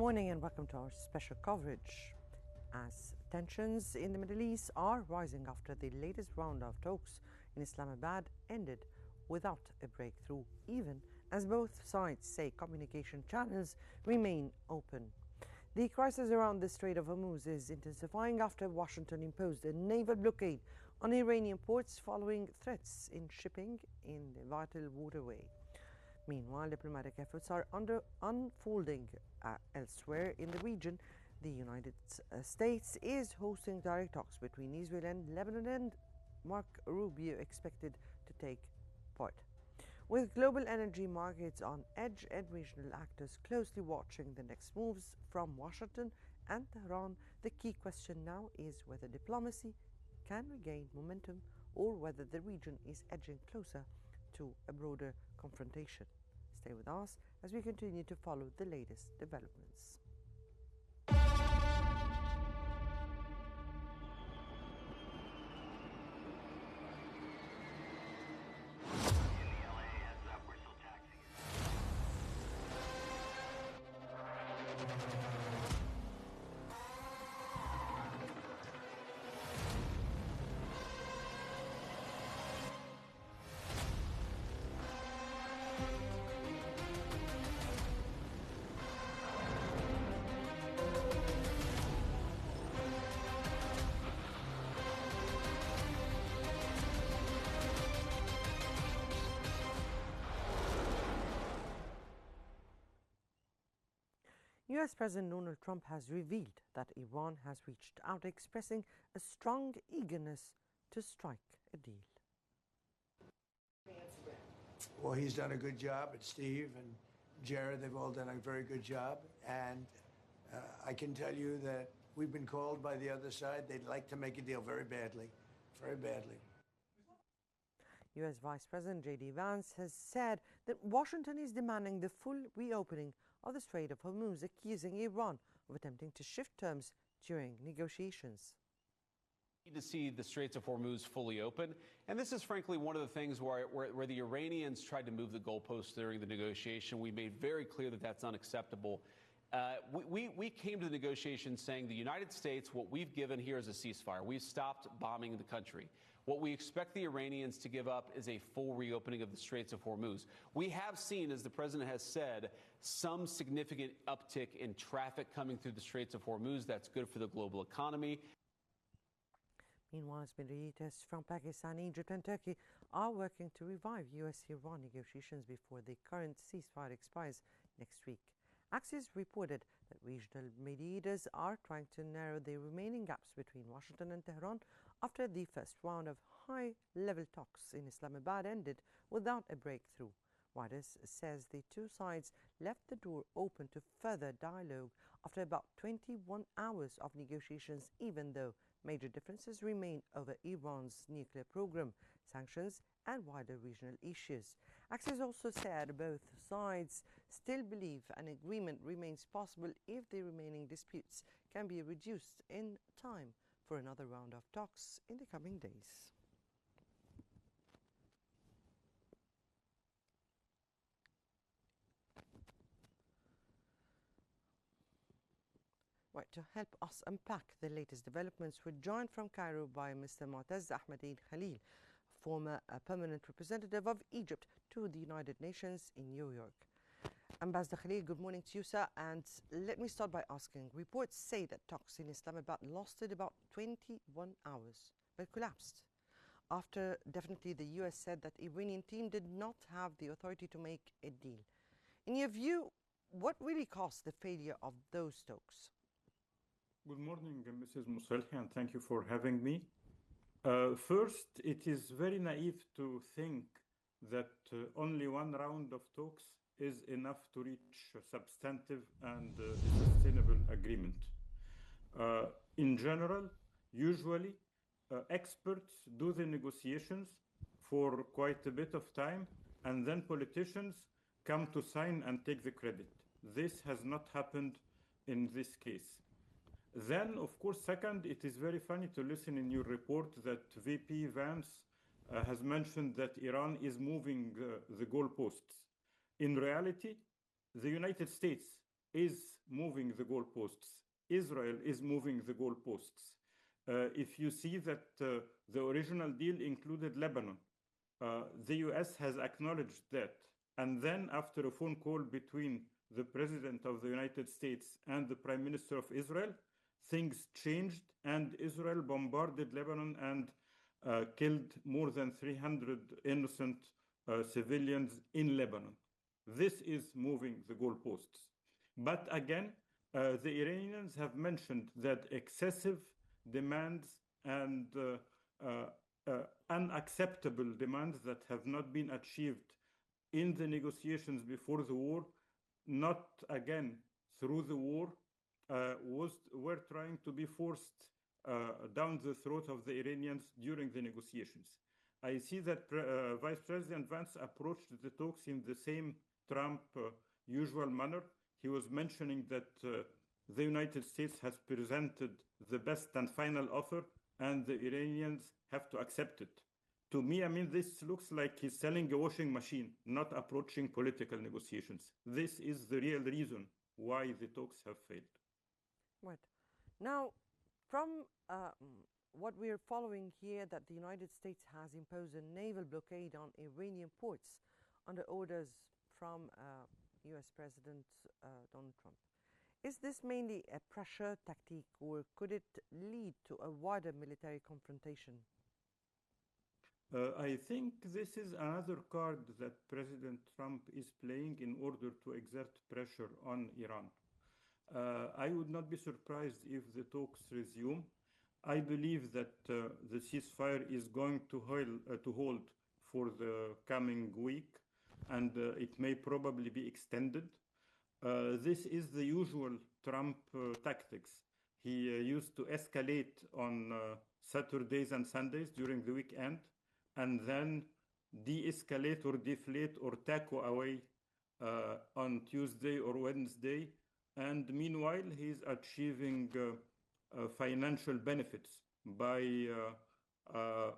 morning and welcome to our special coverage. As tensions in the Middle East are rising after the latest round of talks in Islamabad ended without a breakthrough, even as both sides say communication channels remain open. The crisis around the Strait of Hormuz is intensifying after Washington imposed a naval blockade on Iranian ports following threats in shipping in the vital waterway. Meanwhile, diplomatic efforts are unfolding elsewhere in the region. The United States is hosting direct talks between Israel and Lebanon, and Marco Rubio expected to take part. With global energy markets on edge and regional actors closely watching the next moves from Washington and Tehran, the key question now is whether diplomacy can regain momentum or whether the region is edging closer to a broader confrontation. Stay with us as we continue to follow the latest developments. US President Donald Trump has revealed that Iran has reached out, expressing a strong eagerness to strike a deal. Well, he's done a good job, and Steve and Jared, they've all done a very good job. And I can tell you that we've been called by the other side. They'd like to make a deal very badly, very badly. US Vice President J.D. Vance has said that Washington is demanding the full reopening of the Strait of Hormuz, accusing Iran of attempting to shift terms during negotiations. We need to see the Straits of Hormuz fully open, and this is frankly one of the things where the Iranians tried to move the goalposts during the negotiation. We made very clear that that's unacceptable. We came to the negotiations saying the United States, what we've given here is a ceasefire. We've stopped bombing the country. What we expect the Iranians to give up is a full reopening of the Straits of Hormuz. We have seen, as the president has said, some significant uptick in traffic coming through the Straits of Hormuz. That's good for the global economy. Meanwhile, Middle East from Pakistan, Egypt and Turkey are working to revive US-Iran negotiations before the current ceasefire expires next week. Axios reported that regional mediators are trying to narrow the remaining gaps between Washington and Tehran after the first round of high-level talks in Islamabad ended without a breakthrough. Reuters says the two sides left the door open to further dialogue after about 21 hours of negotiations, even though major differences remain over Iran's nuclear program, sanctions, and wider regional issues. Axios also said both sides still believe an agreement remains possible if the remaining disputes can be reduced in time for another round of talks in the coming days. Right, to help us unpack the latest developments, we're joined from Cairo by Mr. Mu'taz Ahmadi Khalil, former permanent representative of Egypt to the United Nations in New York. Ambassador Khalil, good morning to you, sir. And let me start by asking, reports say that talks in Islamabad lasted about 21 hours, but collapsed after definitely the US said that the Iranian team did not have the authority to make a deal. In your view, what really caused the failure of those talks? Good morning, Mrs. Mousselhi, and thank you for having me. First, it is very naive to think that only one round of talks is enough to reach a substantive and sustainable agreement. In general, usually, experts do the negotiations for quite a bit of time, and then politicians come to sign and take the credit. This has not happened in this case. Then, of course, second, it is very funny to listen in your report that VP Vance has mentioned that Iran is moving the goalposts. In reality, the United States is moving the goalposts. Israel is moving the goalposts. If you see that the original deal included Lebanon, the US has acknowledged that. And then after a phone call between the President of the United States and the Prime Minister of Israel, things changed and Israel bombarded Lebanon and killed more than 300 innocent civilians in Lebanon. This is moving the goalposts. But again, the Iranians have mentioned that excessive demands and unacceptable demands that have not been achieved in the negotiations before the war, not again through the war, were trying to be forced down the throat of the Iranians during the negotiations. I see that Vice President Vance approached the talks in the same Trump usual manner. He was mentioning that the United States has presented the best and final offer, and the Iranians have to accept it. To me, I mean, this looks like he's selling a washing machine, not approaching political negotiations. This is the real reason why the talks have failed. Right. Now, from what we're following here, that the United States has imposed a naval blockade on Iranian ports under orders from US President Donald Trump. Is this mainly a pressure tactic, or could it lead to a wider military confrontation? I think this is another card that President Trump is playing in order to exert pressure on Iran. I would not be surprised if the talks resume. I believe that the ceasefire is going to hold for the coming week, and it may probably be extended. This is the usual Trump tactics. He used to escalate on Saturdays and Sundays during the weekend, and then de-escalate or deflate or tackle away on Tuesday or Wednesday. And meanwhile, he's achieving financial benefits by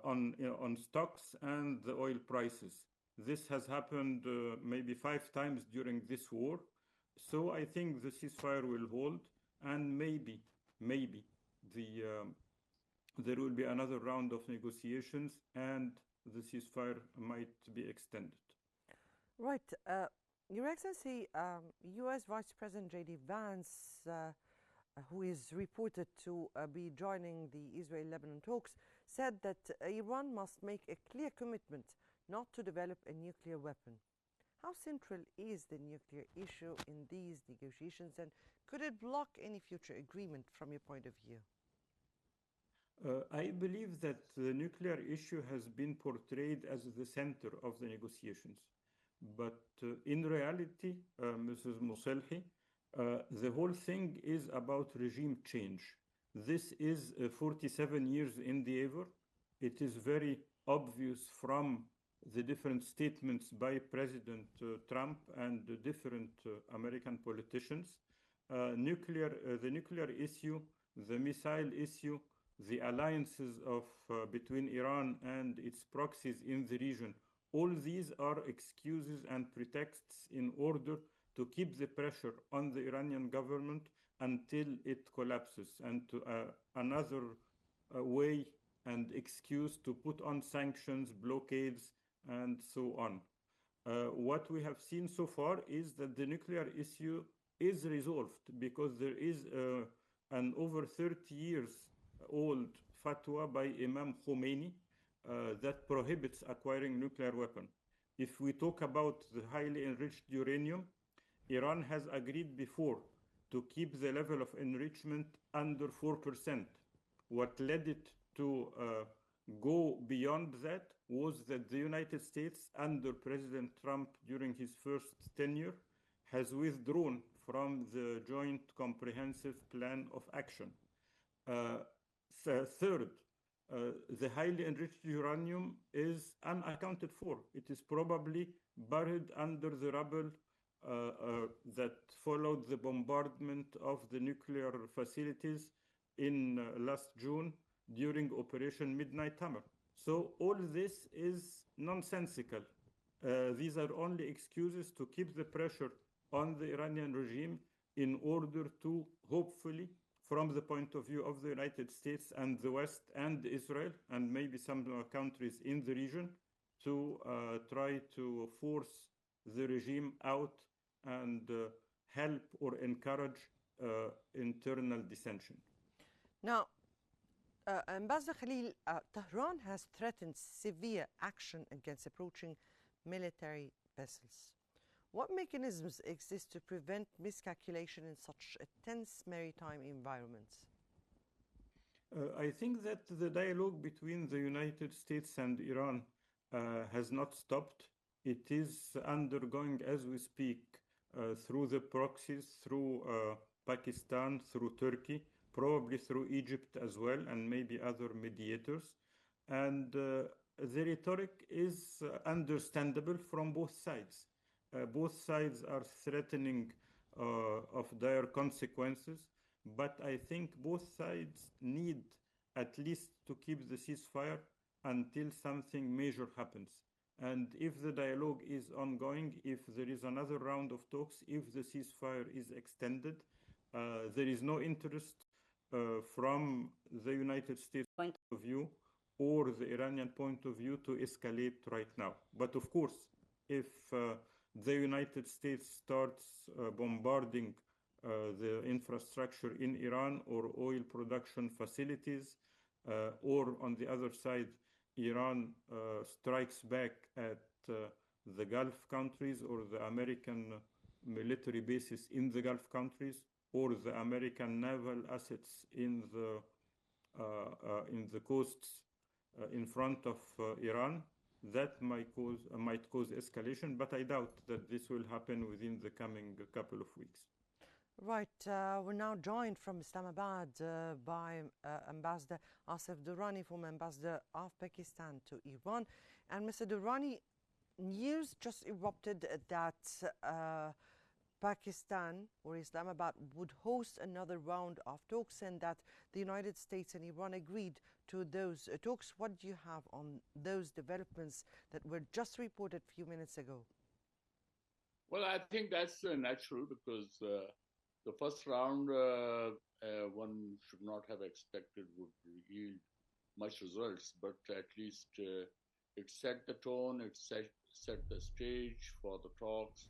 on stocks and the oil prices. This has happened maybe 5 times during this war. So I think the ceasefire will hold, and maybe there will be another round of negotiations, and the ceasefire might be extended. Right. Your Excellency, U.S. Vice President J.D. Vance, who is reported to be joining the Israel-Lebanon talks, said that Iran must make a clear commitment not to develop a nuclear weapon. How central is the nuclear issue in these negotiations, and could it block any future agreement from your point of view? I believe that the nuclear issue has been portrayed as the center of the negotiations. But in reality, Mrs. Moselhi, the whole thing is about regime change. This is 47 years in the endeavor. It is very obvious from the different statements by President Trump and the different American politicians. The nuclear issue, the missile issue, the alliances of between Iran and its proxies in the region, all these are excuses and pretexts in order to keep the pressure on the Iranian government until it collapses, and to another way and excuse to put on sanctions, blockades, and so on. What we have seen so far is that the nuclear issue is resolved because there is an over 30 years old fatwa by Imam Khomeini that prohibits acquiring nuclear weapon. If we talk about the highly enriched uranium, Iran has agreed before to keep the level of enrichment under 4%. What led it to go beyond that was that the United States, under President Trump during his first tenure, has withdrawn from the Joint Comprehensive Plan of Action. Third, the highly enriched uranium is unaccounted for. It is probably buried under the rubble that followed the bombardment of the nuclear facilities in last June during Operation Midnight Hammer. So all this is nonsensical. These are only excuses to keep the pressure on the Iranian regime in order to hopefully, from the point of view of the United States and the West and Israel and maybe some countries in the region, to try to force the regime out and help or encourage internal dissension. Now, Ambassador Khalil, Tehran has threatened severe action against approaching military vessels. What mechanisms exist to prevent miscalculation in such a tense maritime environment? I think that the dialogue between the United States and Iran has not stopped. It is undergoing as we speak through the proxies, through Pakistan, through Turkey, probably through Egypt as well, and maybe other mediators. And the rhetoric is understandable from both sides. Both sides are threatening of dire consequences, but I think both sides need at least to keep the ceasefire until something major happens. And if the dialogue is ongoing, if there is another round of talks, if the ceasefire is extended, there is no interest from the United States point of view or the Iranian point of view to escalate right now. But of course, if the United States starts bombarding the infrastructure in Iran or oil production facilities, or on the other side, Iran strikes back at the Gulf countries or the American military bases in the Gulf countries, or the American naval assets in the coasts in front of Iran, that might cause escalation, but I doubt that this will happen within the coming couple of weeks. Right, we're now joined from Islamabad by Ambassador Asif Durrani, former ambassador of Pakistan to Iran. And Mr. Durrani, news just erupted that Pakistan or Islamabad would host another round of talks, and that the United States and Iran agreed to those talks. What do you have on those developments that were just reported a few minutes ago? Well, I think that's natural, because the first round one should not have expected would yield much results, but at least it set the tone, it set the stage for the talks.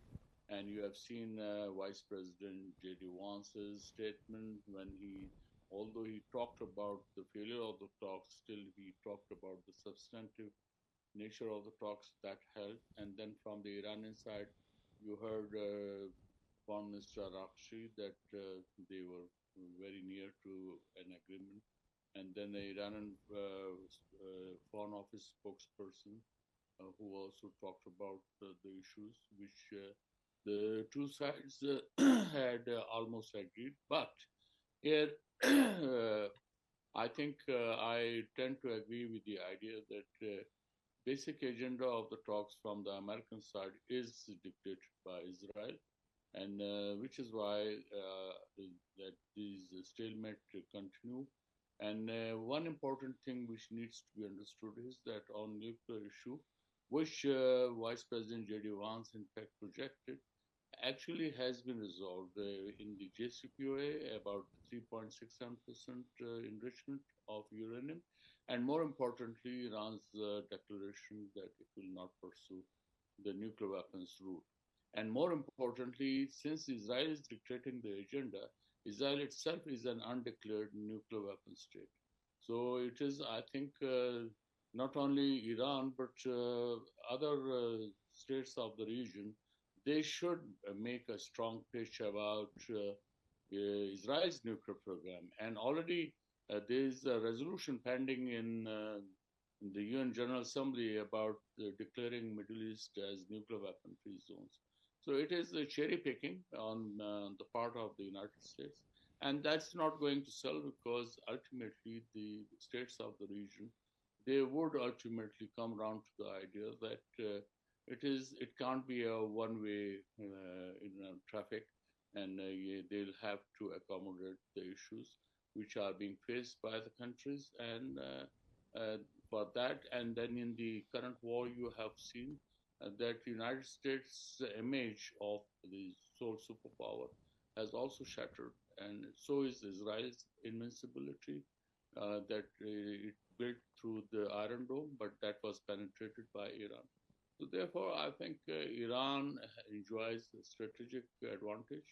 And you have seen Vice President J.D. Vance's statement when although he talked about the failure of the talks, still he talked about the substantive nature of the talks that held. And then from the Iranian side, you heard Foreign Minister Arakshi that they were very near to an agreement. And then the Iranian Foreign Office spokesperson who also talked about the issues which the two sides had almost agreed. But here, I think I tend to agree with the idea that basic agenda of the talks from the American side is dictated by Israel, and which is why that these stalemate continue. And one important thing which needs to be understood is that on nuclear issue, which Vice President J.D. Vance in fact projected, actually has been resolved in the JCPOA, about 3.67% enrichment of uranium, and more importantly, Iran's declaration that it will not pursue the nuclear weapons route. And more importantly, since Israel is dictating the agenda, Israel itself is an undeclared nuclear weapon state. So it is, I think, not only Iran, but other states of the region, they should make a strong pitch about Israel's nuclear program. And already there is a resolution pending in the UN General Assembly about declaring Middle East as nuclear weapon-free zones. So it is a cherry picking on the part of the United States. And that's not going to sell, because ultimately the states of the region, they would ultimately come around to the idea that it can't be a one-way traffic, and they'll have to accommodate the issues which are being faced by the countries. And for that, and then in the current war, you have seen that the United States image of the sole superpower has also shattered, and so is Israel's invincibility that it built through the Iron Dome, but that was penetrated by Iran. So therefore, I think Iran enjoys a strategic advantage,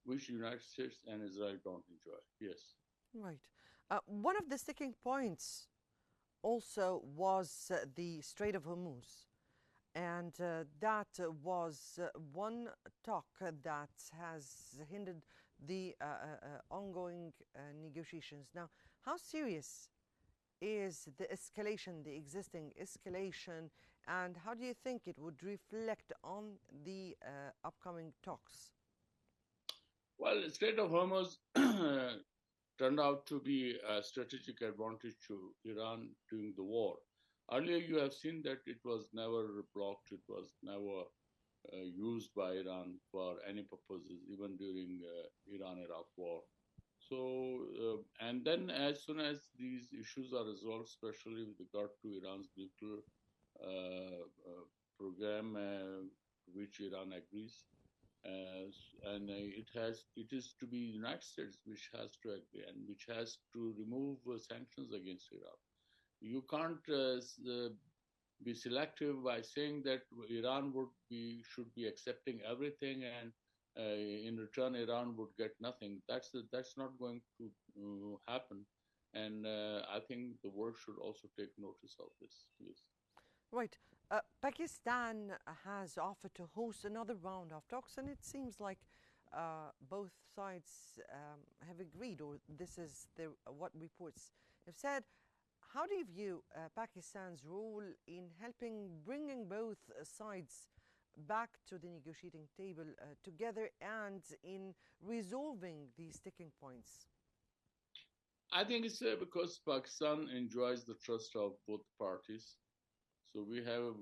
which the United States and Israel don't enjoy. Yes. Right. One of the sticking points also was the Strait of Hormuz. And that was one talk that has hindered the ongoing negotiations. Now, how serious is the escalation, the existing escalation, and how do you think it would reflect on the upcoming talks? Well, the Strait of Hormuz turned out to be a strategic advantage to Iran during the war. Earlier, you have seen that it was never blocked, it was never used by Iran for any purposes, even during Iran-Iraq war. So, and then as soon as these issues are resolved, especially with regard to Iran's nuclear program, which Iran agrees, and it is to be the United States which has to agree and which has to remove sanctions against Iran. You can't be selective by saying that Iran should be accepting everything, and in return Iran would get nothing. That's not going to happen, and I think the world should also take notice of this. Yes. Right. Pakistan has offered to host another round of talks, and it seems like both sides have agreed, or this is what reports have said. How do you view Pakistan's role in helping bringing both sides back to the negotiating table together and in resolving these sticking points? I think it's because Pakistan enjoys the trust of both parties. So we have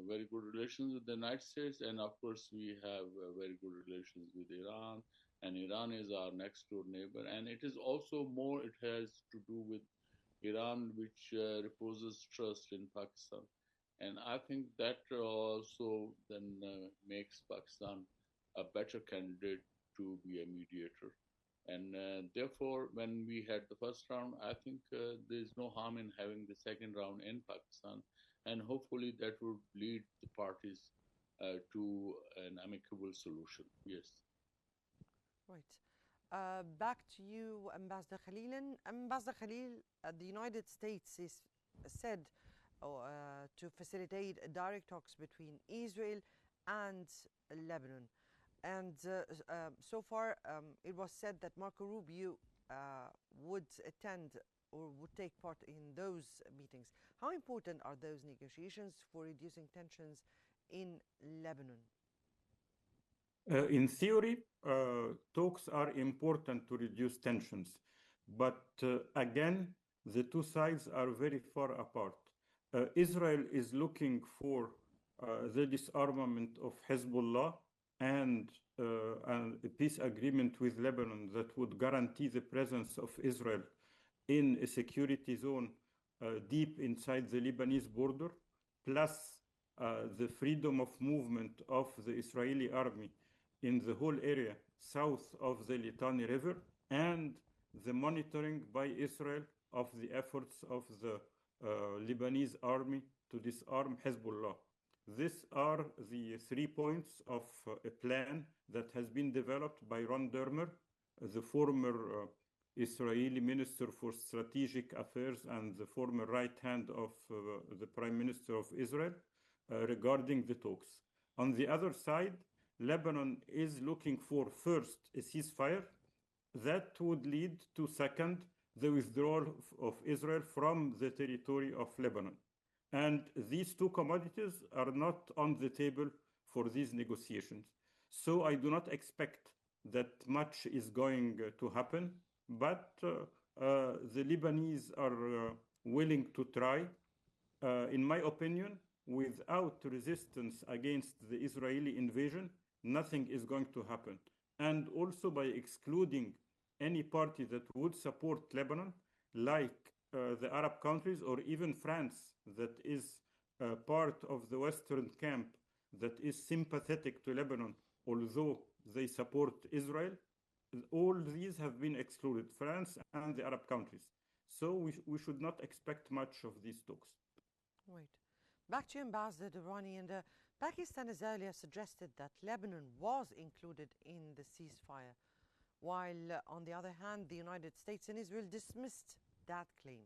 very good relations with the United States, and of course we have very good relations with Iran. And Iran is our next door neighbor, and it is also more. It has to do with Iran, which reposes trust in Pakistan, and I think that also then makes Pakistan a better candidate to be a mediator. And therefore, when we had the first round, I think there's no harm in having the second round in Pakistan, and hopefully that would lead the parties to an amicable solution. Yes. Right. Back to you, Ambassador Khalil. Ambassador Khalil, the United States is said to facilitate direct talks between Israel and Lebanon. And so far, it was said that Marco Rubio would attend or would take part in those meetings. How important are those negotiations for reducing tensions in Lebanon? In theory, talks are important to reduce tensions, but again, the two sides are very far apart. Israel is looking for the disarmament of Hezbollah and a peace agreement with Lebanon that would guarantee the presence of Israel in a security zone deep inside the Lebanese border, plus the freedom of movement of the Israeli army in the whole area south of the Litani River, and the monitoring by Israel of the efforts of the Lebanese army to disarm Hezbollah. These are the 3 points of a plan that has been developed by Ron Dermer, the former Israeli Minister for Strategic Affairs and the former right hand of the Prime Minister of Israel regarding the talks. On the other side, Lebanon is looking for first a ceasefire that would lead to second the withdrawal of Israel from the territory of Lebanon. And these two commodities are not on the table for these negotiations. So I do not expect that much is going to happen, but the Lebanese are willing to try. In my opinion, without resistance against the Israeli invasion, nothing is going to happen. And also by excluding any party that would support Lebanon, like the Arab countries or even France, that is part of the Western camp that is sympathetic to Lebanon, although they support Israel, all these have been excluded, France and the Arab countries. So we should not expect much of these talks. Right. Back to Ambassador Durrani, and Pakistan has earlier suggested that Lebanon was included in the ceasefire, while on the other hand, the United States and Israel dismissed that claim.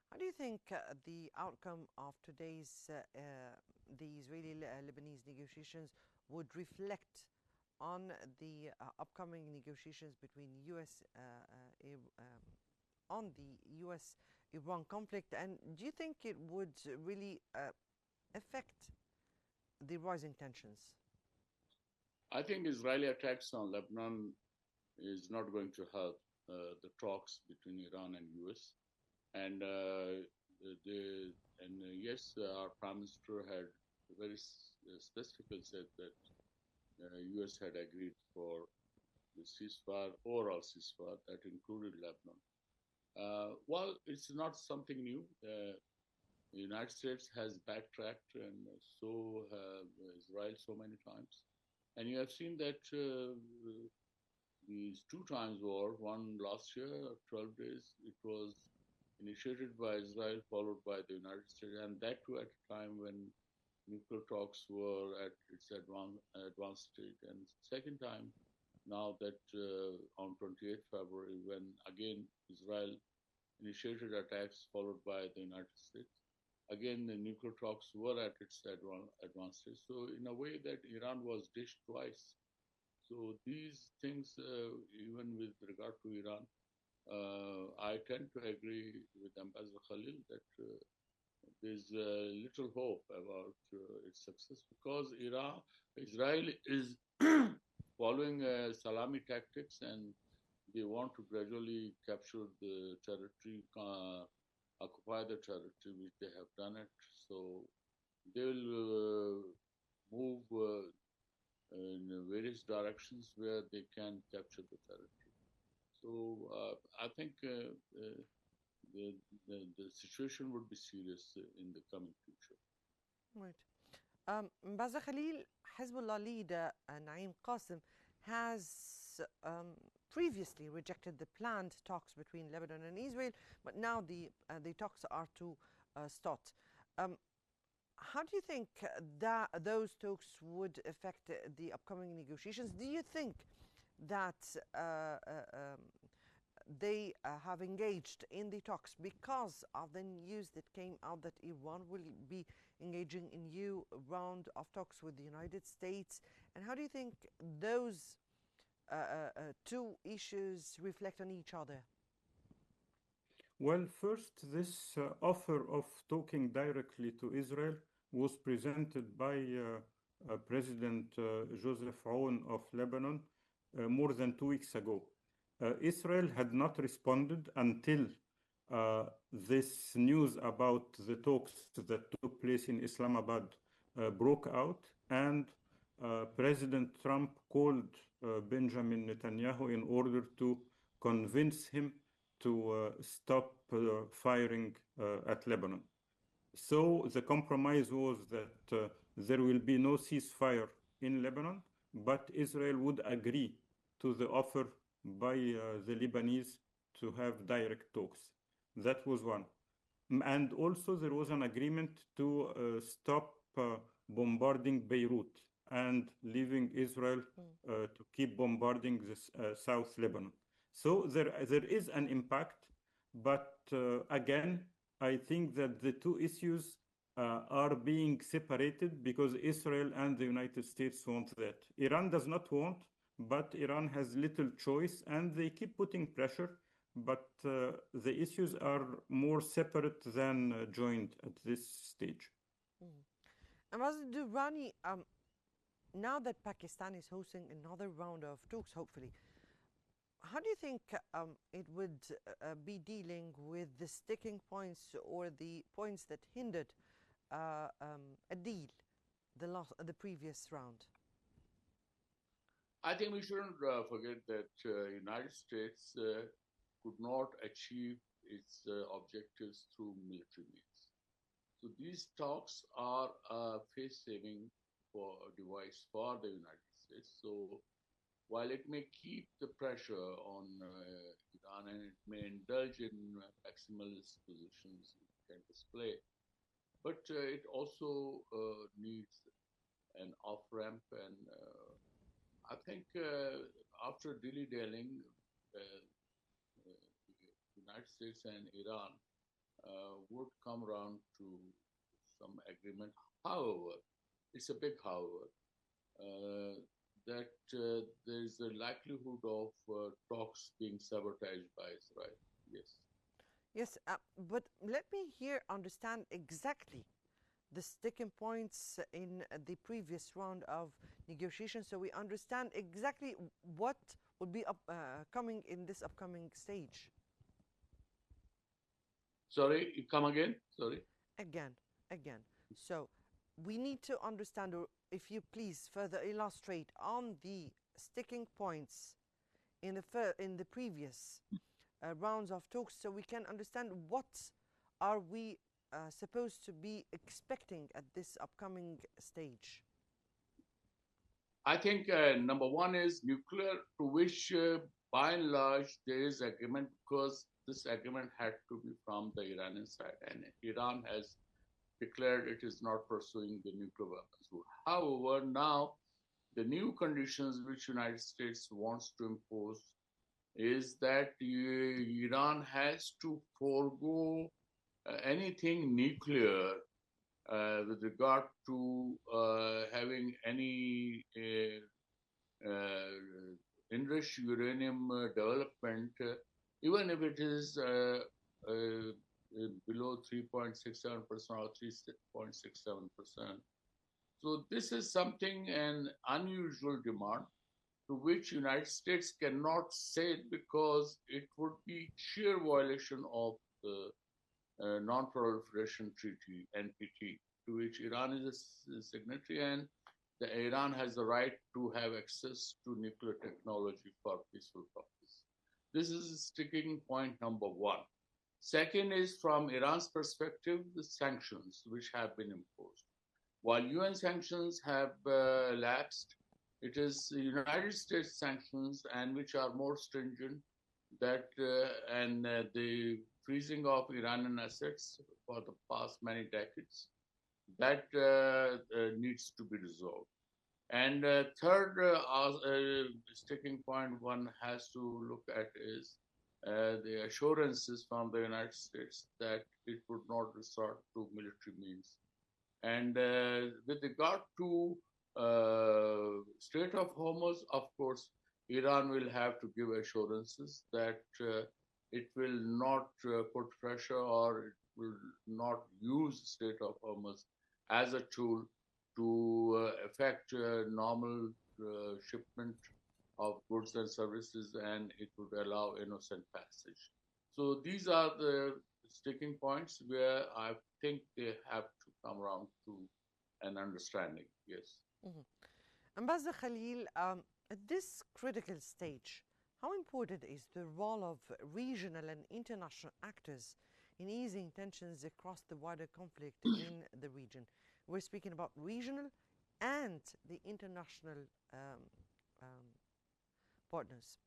How do you think the outcome of today's the Israeli-Lebanese negotiations would reflect on the upcoming negotiations between on the U.S.-Iran conflict, and do you think it would really affect the rising tensions? I think Israeli attacks on Lebanon is not going to help the talks between Iran and U.S. And yes, our Prime Minister had very specifically said that U.S. had agreed for the ceasefire, overall ceasefire, that included Lebanon. Well, it's not something new. The United States has backtracked, and so have Israel so many times. And you have seen that these 2 times war, one last year, 12 days, it was initiated by Israel, followed by the United States, and that too at a time when nuclear talks were at its advanced stage. And second time, now that on 28th February, when again Israel initiated attacks followed by the United States, again the nuclear talks were at its advanced stage. So in a way that Iran was dished twice. So these things, even with regard to Iran, I tend to agree with Ambassador Khalil that there's little hope about its success, because Israel is following salami tactics, and they want to gradually capture the territory, occupy the territory, which they have done it. So they will move in various directions where they can capture the territory. So I think the situation would be serious in the coming future. Right. Ambassador Khalil, Hezbollah leader Naim Qassem has previously rejected the planned talks between Lebanon and Israel, but now the talks are to start. How do you think that those talks would affect the upcoming negotiations? Do you think that they have engaged in the talks because of the news that came out that Iran will be engaging in new round of talks with the United States? And how do you think those 2 issues reflect on each other? Well, first, this offer of talking directly to Israel was presented by President Joseph Aoun of Lebanon more than 2 weeks ago. Israel had not responded until this news about the talks that took place in Islamabad broke out, and President Trump called Benjamin Netanyahu in order to convince him to stop firing at Lebanon. So the compromise was that there will be no ceasefire in Lebanon, but Israel would agree to the offer by the Lebanese to have direct talks. That was one. And also there was an agreement to stop bombarding Beirut and leaving Israel to keep bombarding the South Lebanon. So there is an impact, but again, I think that the 2 issues are being separated because Israel and the United States want that. Iran does not want, but Iran has little choice, and they keep putting pressure, but the issues are more separate than joined at this stage. Ambassador Durrani, now that Pakistan is hosting another round of talks, hopefully, how do you think it would be dealing with the sticking points or the points that hindered a deal, the previous round? I think we shouldn't forget that United States could not achieve its objectives through military means. So these talks are a face-saving device for the United States. So while it may keep the pressure on Iran and it may indulge in maximalist positions it can display, but it also needs an off ramp. And I think after dilly dallying, the United States and Iran would come around to some agreement. However, it's a big however, that there's a likelihood of talks being sabotaged by Israel. Yes. Yes, but let me here understand exactly the sticking points in the previous round of negotiations, so we understand exactly what will be coming in this upcoming stage. Sorry, you come again? Sorry. Again. So we need to understand, or if you please further illustrate on the sticking points in the previous rounds of talks, so we can understand what are we supposed to be expecting at this upcoming stage. I think number one is nuclear, to which by and large there is agreement, because this agreement had to be from the Iranian side, and Iran has declared it is not pursuing the nuclear weapons route. However, now the new conditions which United States wants to impose is that Iran has to forego anything nuclear with regard to having any enriched uranium development, even if it is below 3.67% or 3.67%. So this is something, an unusual demand, to which United States cannot say it because it would be sheer violation of the Non-Proliferation Treaty, NPT, to which Iran is a signatory, and Iran has the right to have access to nuclear technology for peaceful purpose. This is sticking point number one. Second is, from Iran's perspective, the sanctions which have been imposed. While UN sanctions have lapsed, it is United States sanctions, and which are more stringent, that and the freezing of Iranian assets for the past many decades, that needs to be resolved. And third sticking point one has to look at is the assurances from the United States that it would not resort to military means. And with regard to Strait of Hormuz, of course, Iran will have to give assurances that it will not put pressure, or it will not use Strait of Hormuz as a tool to affect normal shipment of goods and services, and it would allow innocent passage. So these are the sticking points where I think they have to come around to an understanding. Yes. Mm-hmm. Ambassador Khalil, at this critical stage, how important is the role of regional and international actors in easing tensions across the wider conflict in the region? We're speaking about regional and the international partners.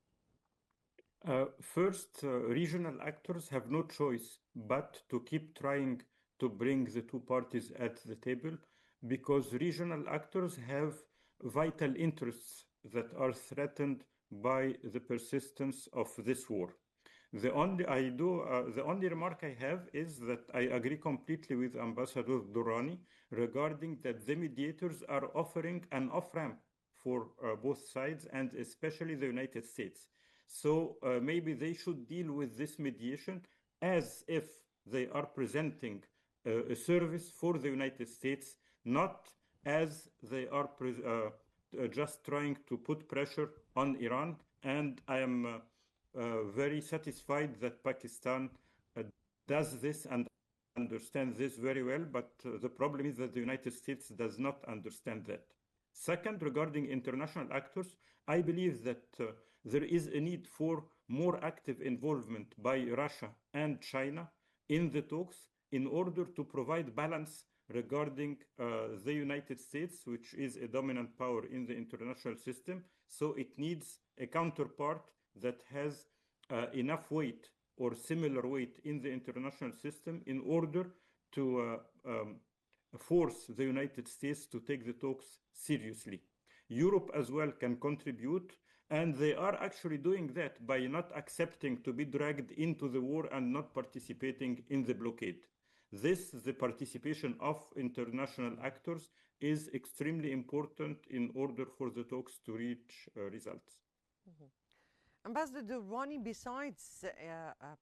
First, regional actors have no choice but to keep trying to bring the two parties at the table, because regional actors have vital interests that are threatened by the persistence of this war. The only remark I have is that I agree completely with Ambassador Durrani regarding that the mediators are offering an off-ramp for both sides, and especially the United States. So maybe they should deal with this mediation as if they are presenting a service for the United States, not as they are just trying to put pressure on Iran. And I am very satisfied that Pakistan does this and understands this very well, but the problem is that the United States does not understand that. Second, regarding international actors, I believe that there is a need for more active involvement by Russia and China in the talks in order to provide balance regarding the United States, which is a dominant power in the international system. So it needs a counterpart that has enough weight or similar weight in the international system in order to force the United States to take the talks seriously. Europe as well can contribute, and they are actually doing that by not accepting to be dragged into the war and not participating in the blockade. The participation of international actors is extremely important in order for the talks to reach results. Mhm. Ambassador Durrani, besides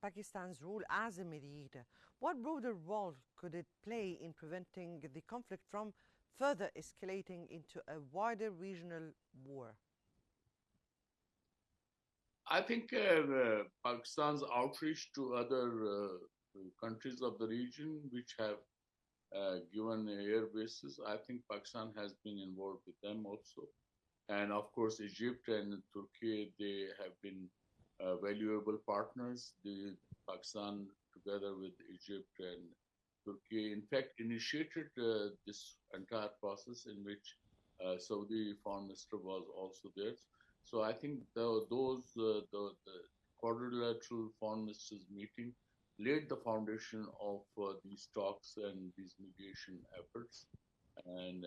Pakistan's role as a mediator, what broader role could it play in preventing the conflict from further escalating into a wider regional war? I think Pakistan's outreach to other countries of the region which have given air bases, I think Pakistan has been involved with them also. And of course, Egypt and Turkey, they have been valuable partners. Pakistan, together with Egypt and Turkey, in fact, initiated this entire process in which Saudi foreign minister was also there. So I think the quadrilateral foreign ministers meeting laid the foundation of these talks and these mediation efforts. And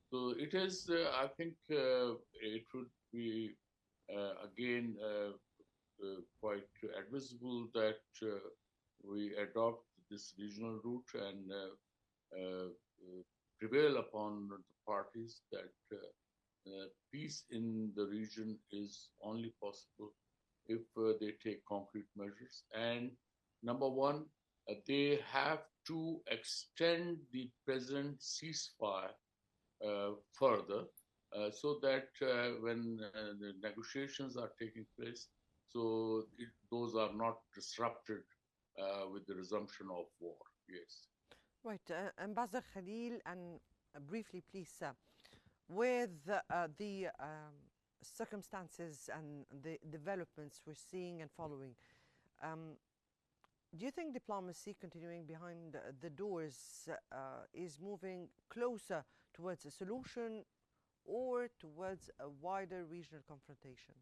so it is, I think it would be, again, quite advisable that we adopt this regional route and prevail upon the parties that peace in the region is only possible if they take concrete measures. And number one, they have to extend the present ceasefire further so that when the negotiations are taking place, so those are not disrupted with the resumption of war. Yes. Right, Ambassador Khalil, and briefly, please, with the circumstances and the developments we're seeing and following, do you think diplomacy continuing behind the doors is moving closer towards a solution or towards a wider regional confrontation?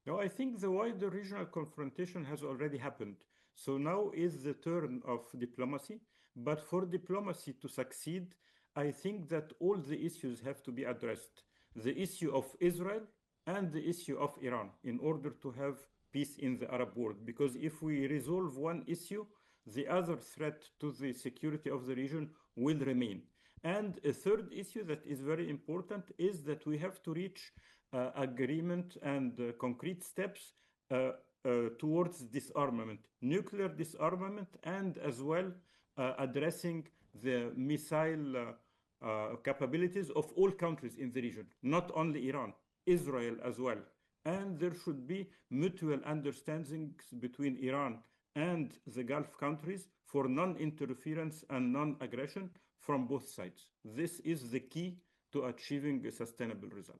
No, I think the wider regional confrontation has already happened. So now is the turn of diplomacy. But for diplomacy to succeed, I think that all the issues have to be addressed. The issue of Israel and the issue of Iran in order to have peace in the Arab world. Because if we resolve one issue, the other threat to the security of the region will remain. And a third issue that is very important is that we have to reach agreement and concrete steps towards disarmament, nuclear disarmament, and as well addressing the missile capabilities of all countries in the region, not only Iran, Israel as well. And there should be mutual understandings between Iran and the Gulf countries for non-interference and non-aggression from both sides. This is the key to achieving a sustainable result.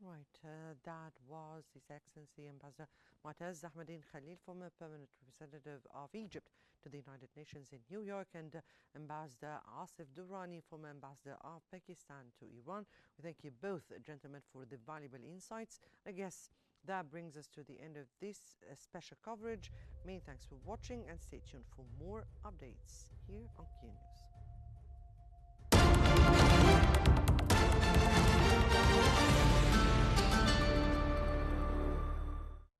Right, that was His Excellency Ambassador Mu'taz Ahmadin Khalil, former permanent representative of Egypt to the United Nations in New York, and Ambassador Asif Durrani, former ambassador of Pakistan to Iran. We thank you both, gentlemen, for the valuable insights. I guess that brings us to the end of this special coverage. Many thanks for watching, and stay tuned for more updates here on Qnews.